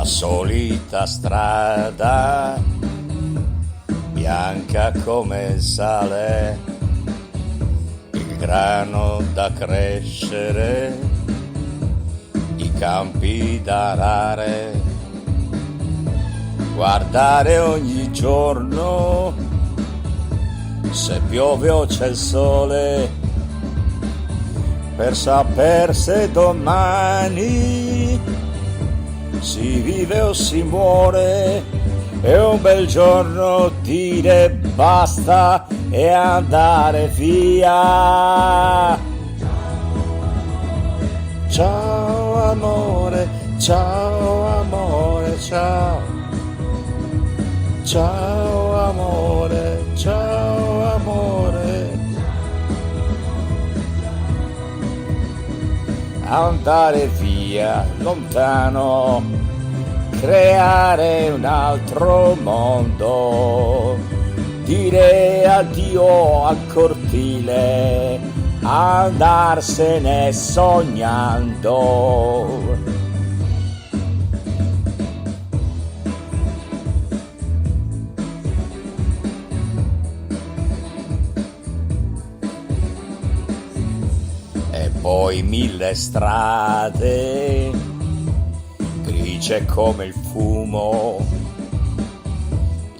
La solita strada, bianca come il sale, il grano da crescere, i campi da arare, guardare ogni giorno se piove o c'è il sole, per saper se domani si vive o si muore. E un bel giorno dire basta e andare via. Ciao amore, ciao amore, ciao. Ciao amore, ciao amore. Andare via lontano, creare un altro mondo, dire addio al cortile, andarsene sognando. E poi 1000 strade, grigie come il fumo,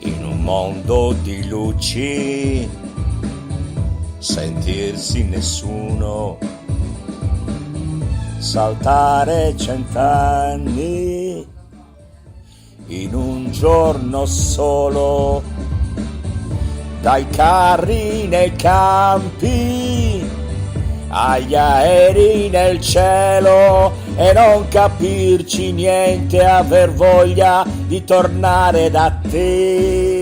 in un mondo di luci, sentirsi nessuno, saltare 100 anni in un giorno solo, dai carri nei campi agli aerei nel cielo, e non capirci niente, aver voglia di tornare da te.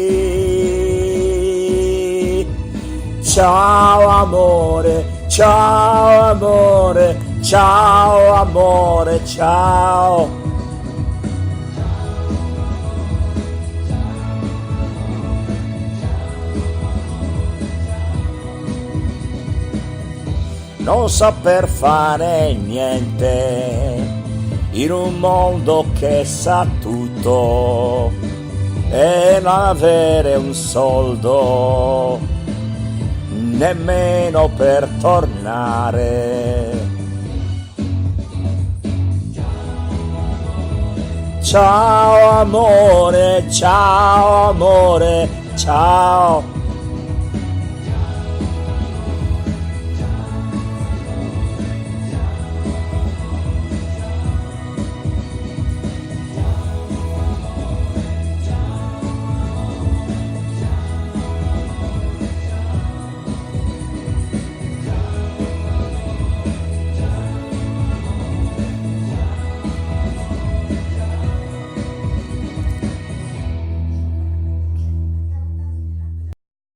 Ciao amore, ciao amore, ciao amore, ciao. Non saper fare niente in un mondo che sa tutto e non avere un soldo nemmeno per tornare. Ciao amore, ciao amore, ciao.